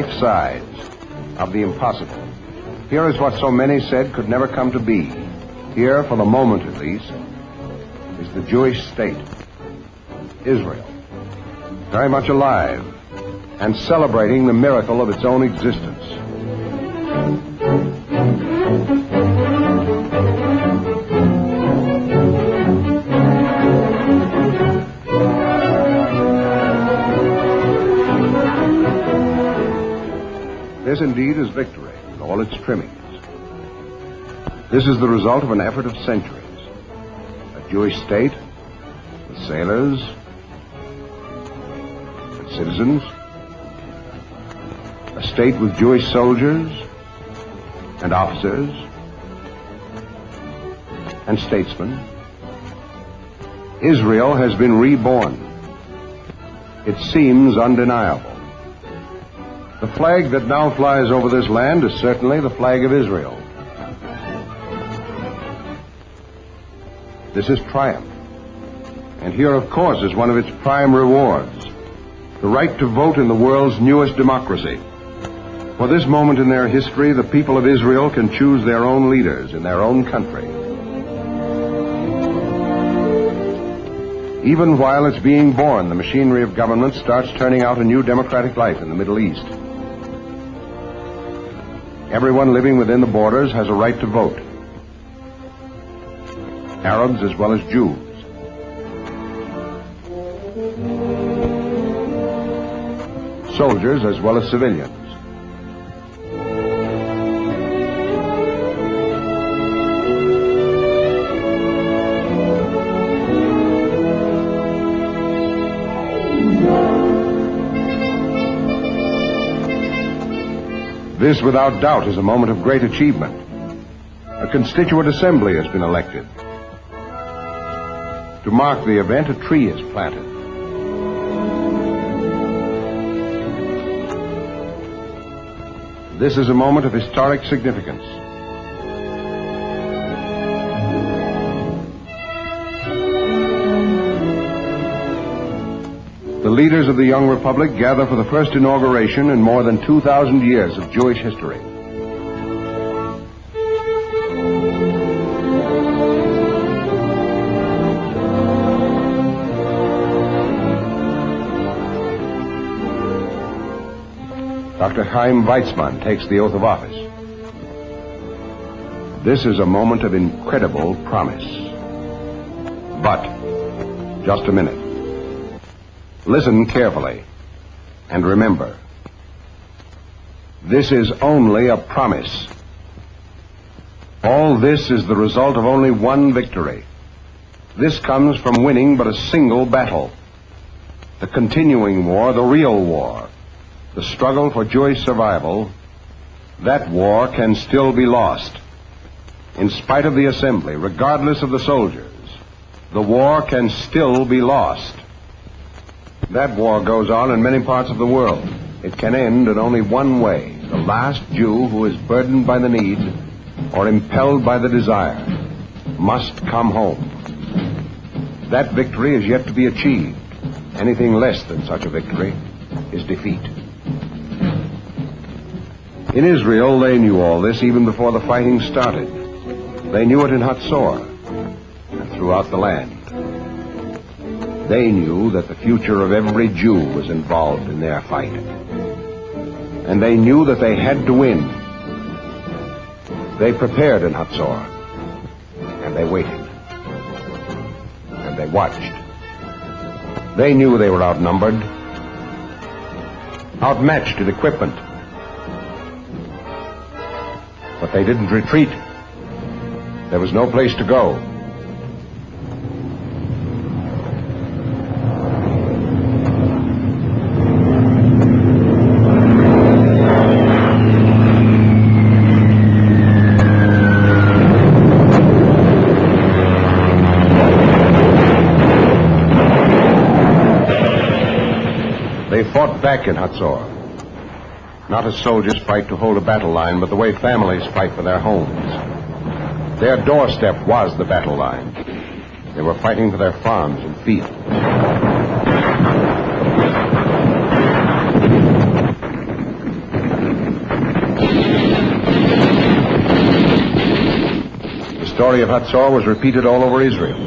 life size of the impossible. Here is what so many said could never come to be. Here, for the moment at least, is the Jewish state, Israel, very much alive and celebrating the miracle of its own existence. This indeed is victory in all its trimmings. This is the result of an effort of centuries. A Jewish state with sailors and citizens, a state with Jewish soldiers and officers and statesmen. Israel has been reborn. It seems undeniable. The flag that now flies over this land is certainly the flag of Israel. This is triumph. And here, of course, is one of its prime rewards, the right to vote in the world's newest democracy. For this moment in their history, the people of Israel can choose their own leaders in their own country. Even while it's being born, the machinery of government starts turning out a new democratic life in the Middle East. Everyone living within the borders has a right to vote. Arabs as well as Jews. Soldiers as well as civilians. This, without doubt, is a moment of great achievement. A constituent assembly has been elected. To mark the event, a tree is planted. This is a moment of historic significance. The leaders of the young republic gather for the first inauguration in more than 2,000 years of Jewish history. Dr. Chaim Weizmann takes the oath of office. This is a moment of incredible promise. But, just a minute. Listen carefully, and remember, this is only a promise. All this is the result of only one victory. This comes from winning but a single battle. The continuing war, the real war, the struggle for Jewish survival, that war can still be lost. In spite of the assembly, regardless of the soldiers, the war can still be lost. That war goes on in many parts of the world. It can end in only one way. The last Jew who is burdened by the need or impelled by the desire must come home. That victory is yet to be achieved. Anything less than such a victory is defeat. In Israel, they knew all this even before the fighting started. They knew it in Hatzor and throughout the land. They knew that the future of every Jew was involved in their fight. And they knew that they had to win. They prepared in Hatzor. And they waited. And they watched. They knew they were outnumbered, outmatched in equipment. But they didn't retreat. There was no place to go. They fought back in Hatzor. Not as soldiers fight to hold a battle line, but the way families fight for their homes. Their doorstep was the battle line. They were fighting for their farms and fields. story of Hatzor was repeated all over Israel.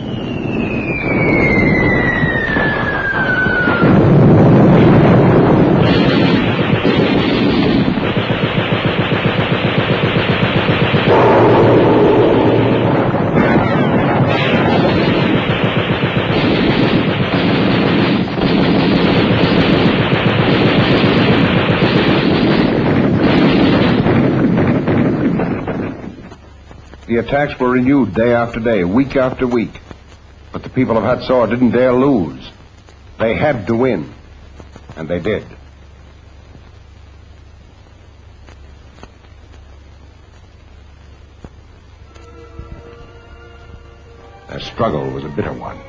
The attacks were renewed day after day, week after week. But the people of Hatzor didn't dare lose. They had to win. And they did. Their struggle was a bitter one.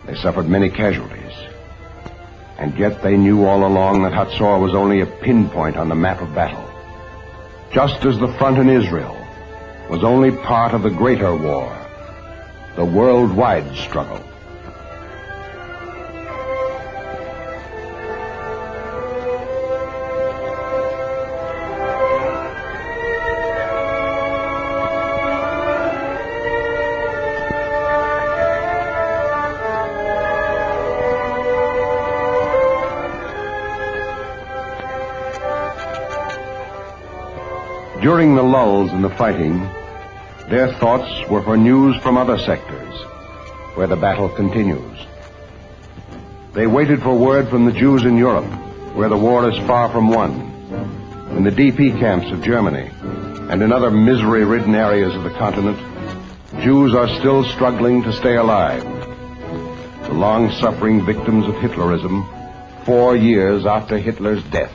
They suffered many casualties. And yet they knew all along that Hatzor was only a pinpoint on the map of battle. Just as the front in Israel was only part of the greater war, the worldwide struggle. During the lulls in the fighting, their thoughts were for news from other sectors, where the battle continues. They waited for word from the Jews in Europe, where the war is far from won, in the DP camps of Germany, and in other misery-ridden areas of the continent. Jews are still struggling to stay alive. The long-suffering victims of Hitlerism, 4 years after Hitler's death.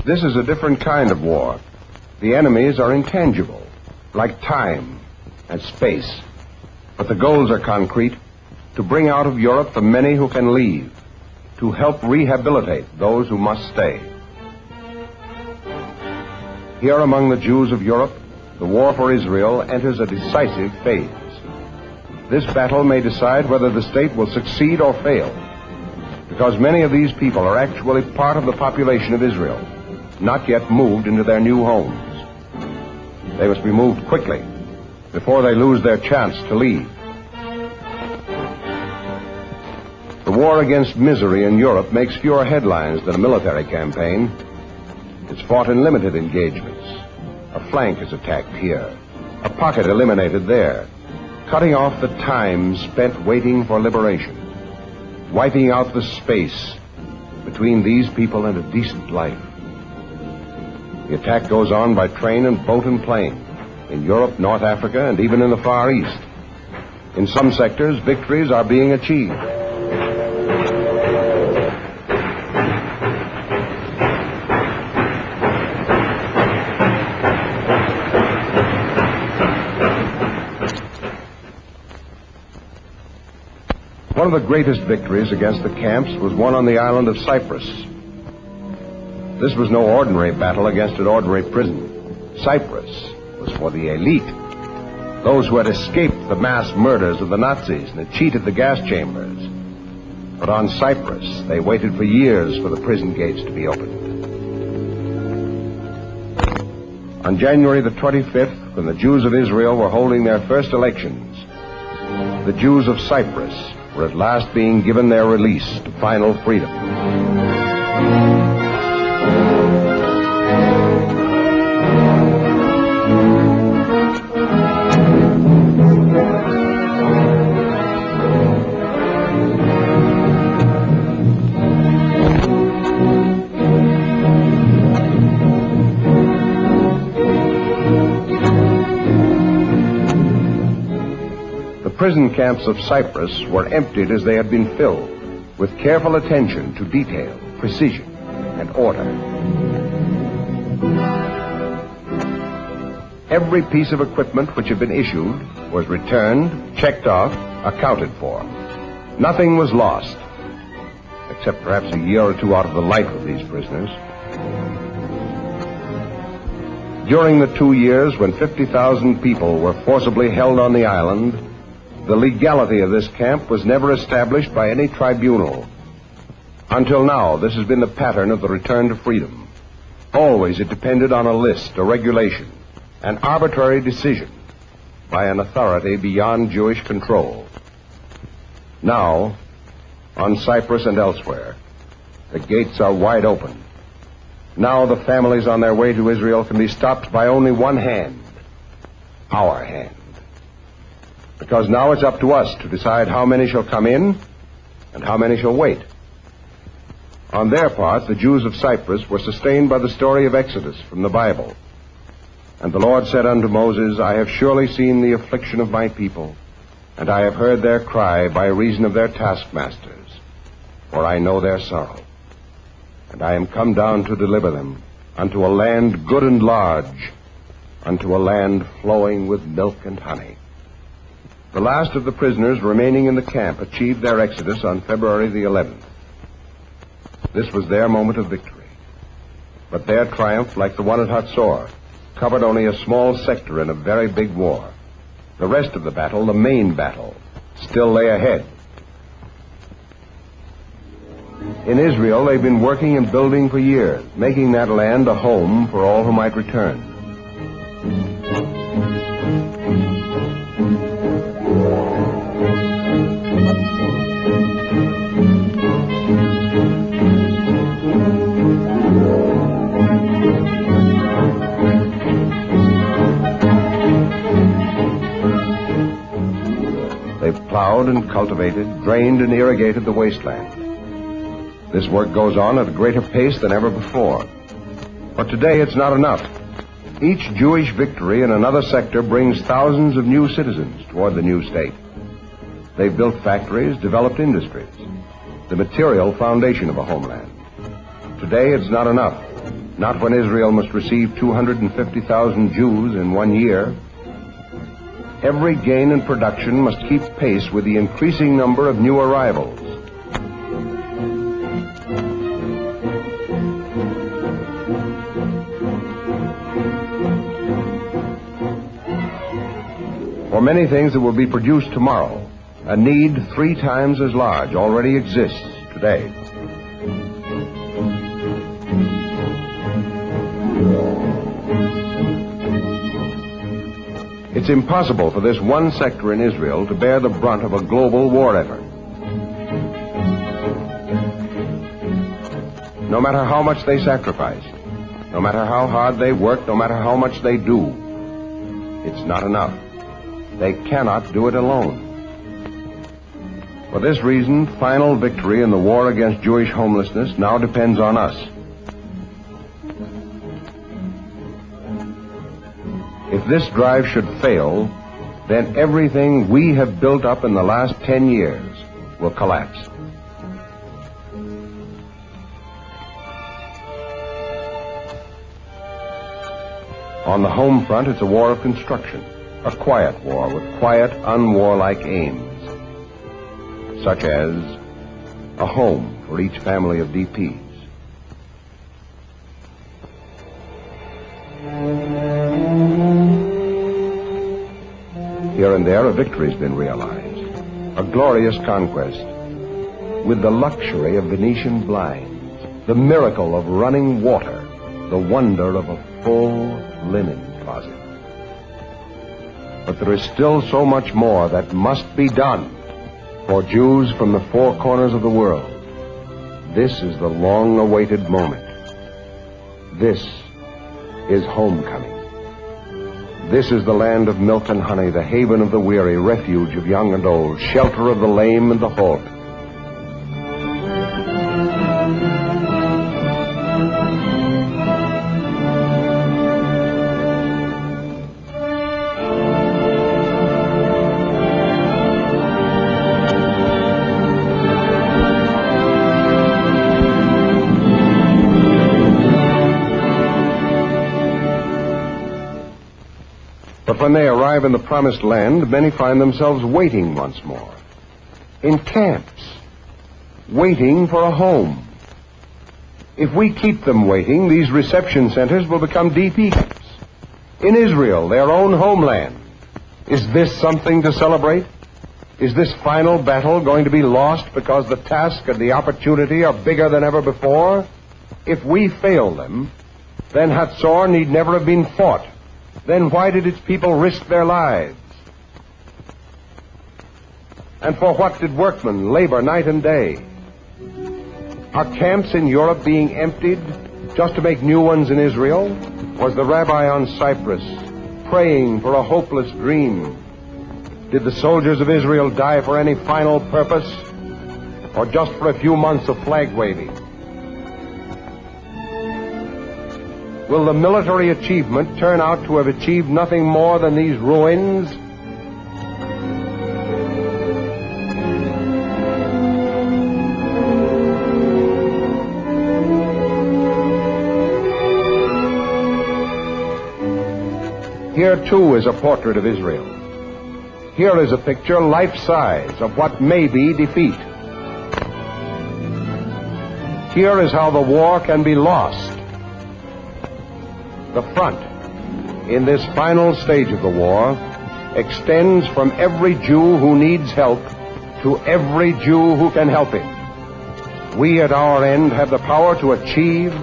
This is a different kind of war. The enemies are intangible, like time and space. But the goals are concrete: to bring out of Europe the many who can leave, to help rehabilitate those who must stay. Here among the Jews of Europe, the war for Israel enters a decisive phase. This battle may decide whether the state will succeed or fail, because many of these people are actually part of the population of Israel, not yet moved into their new homes. They must be moved quickly before they lose their chance to leave. The war against misery in Europe makes fewer headlines than a military campaign. It's fought in limited engagements. A flank is attacked here, a pocket eliminated there, cutting off the time spent waiting for liberation, wiping out the space between these people and a decent life. The attack goes on by train and boat and plane, in Europe, North Africa, and even in the Far East. In some sectors, victories are being achieved. One of the greatest victories against the camps was won on the island of Cyprus. This was no ordinary battle against an ordinary prison. Cyprus was for the elite, those who had escaped the mass murders of the Nazis and had cheated the gas chambers. But on Cyprus, they waited for years for the prison gates to be opened. On January the 25th, when the Jews of Israel were holding their first elections, the Jews of Cyprus were at last being given their release to final freedom. The prison camps of Cyprus were emptied as they had been filled, with careful attention to detail, precision, and order. Every piece of equipment which had been issued was returned, checked off, accounted for. Nothing was lost, except perhaps a year or two out of the life of these prisoners. During the 2 years when 50,000 people were forcibly held on the island, the legality of this camp was never established by any tribunal. Until now, this has been the pattern of the return to freedom. Always it depended on a list, a regulation, an arbitrary decision by an authority beyond Jewish control. Now, on Cyprus and elsewhere, the gates are wide open. Now the families on their way to Israel can be stopped by only one hand, our hand. Because now it's up to us to decide how many shall come in and how many shall wait. On their part, the Jews of Cyprus were sustained by the story of Exodus from the Bible. And the Lord said unto Moses, I have surely seen the affliction of my people, and I have heard their cry by reason of their taskmasters, for I know their sorrow. And I am come down to deliver them unto a land good and large, unto a land flowing with milk and honey. The last of the prisoners remaining in the camp achieved their exodus on February the 11th. This was their moment of victory. But their triumph, like the one at Hatzor, covered only a small sector in a very big war. The rest of the battle, the main battle, still lay ahead. In Israel, they've been working and building for years, making that land a home for all who might return. They've plowed and cultivated, drained and irrigated the wasteland. This work goes on at a greater pace than ever before. But today it's not enough. Each Jewish victory in another sector brings thousands of new citizens toward the new state. They've built factories, developed industries, the material foundation of a homeland. Today it's not enough. Not when Israel must receive 250,000 Jews in 1 year. Every gain in production must keep pace with the increasing number of new arrivals. For many things that will be produced tomorrow, a need 3 times as large already exists today. It's impossible for this one sector in Israel to bear the brunt of a global war effort. No matter how much they sacrifice, no matter how hard they work, no matter how much they do, it's not enough. They cannot do it alone. For this reason, final victory in the war against Jewish homelessness now depends on us. If this drive should fail, then everything we have built up in the last 10 years will collapse. On the home front, it's a war of construction, a quiet war with quiet, unwarlike aims, such as a home for each family of DPs. Here and there, a victory's been realized, a glorious conquest, with the luxury of Venetian blinds, the miracle of running water, the wonder of a full linen closet. But there is still so much more that must be done for Jews from the 4 corners of the world. This is the long-awaited moment. This is homecoming. This is the land of milk and honey, the haven of the weary, refuge of young and old, shelter of the lame and the halt. But when they arrive in the promised land, many find themselves waiting once more. In camps. Waiting for a home. If we keep them waiting, these reception centers will become DP camps. In Israel, their own homeland. Is this something to celebrate? Is this final battle going to be lost because the task and the opportunity are bigger than ever before? If we fail them, then Hatzor need never have been fought. Then why did its people risk their lives? And for what did workmen labor night and day? Are camps in Europe being emptied just to make new ones in Israel? Was the rabbi on Cyprus praying for a hopeless dream? Did the soldiers of Israel die for any final purpose, or just for a few months of flag waving? Will the military achievement turn out to have achieved nothing more than these ruins? Here, too, is a portrait of Israel. Here is a picture life-size of what may be defeat. Here is how the war can be lost. The front, in this final stage of the war, extends from every Jew who needs help to every Jew who can help him. We at our end have the power to achieve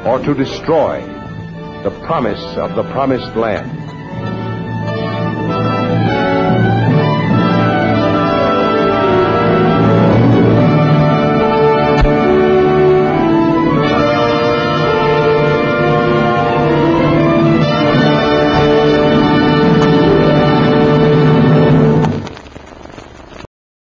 or to destroy the promise of the promised land.